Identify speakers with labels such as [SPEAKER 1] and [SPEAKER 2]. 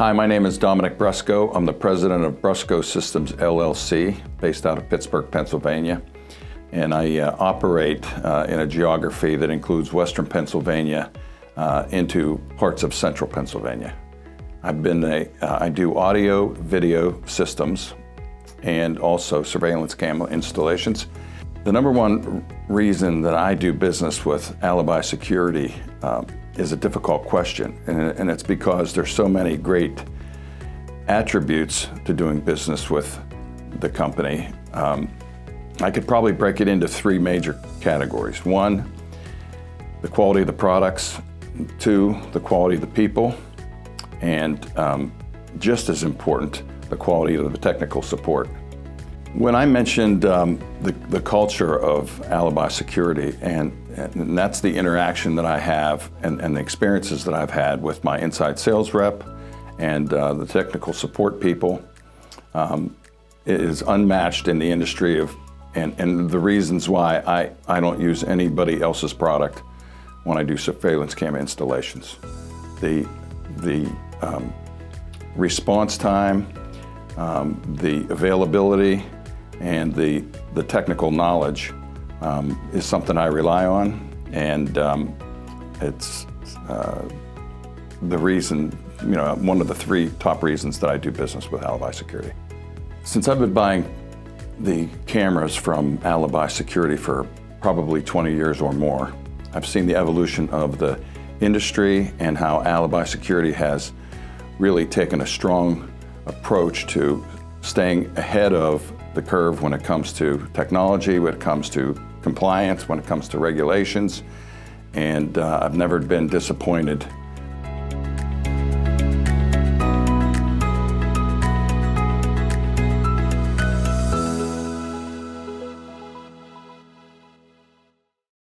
[SPEAKER 1] Hi, my name is Dominic Brusco. I'm the president of Brusco Systems, LLC, based out of Pittsburgh, Pennsylvania. And I operate in a geography that includes Western Pennsylvania into parts of Central Pennsylvania. I do audio, video systems, and also surveillance camera installations. The number one reason that I do business with Alibi Security is a difficult question, and it's because there's so many great attributes to doing business with the company. I could probably break it into three major categories. One, the quality of the products. Two, the quality of the people. And just as important, the quality of the technical support. When I mentioned the culture of Alibi Security, and that's the interaction that I have and the experiences that I've had with my inside sales rep and the technical support people, it is unmatched in the industry and the reasons why I don't use anybody else's product when I do surveillance camera installations. The response time, the availability, and the technical knowledge is something I rely on, and it's the reason, one of the three top reasons that I do business with Alibi Security. Since I've been buying the cameras from Alibi Security for probably 20 years or more, I've seen the evolution of the industry and how Alibi Security has really taken a strong approach to staying ahead of the curve when it comes to technology, when it comes to compliance, when it comes to regulations, and I've never been disappointed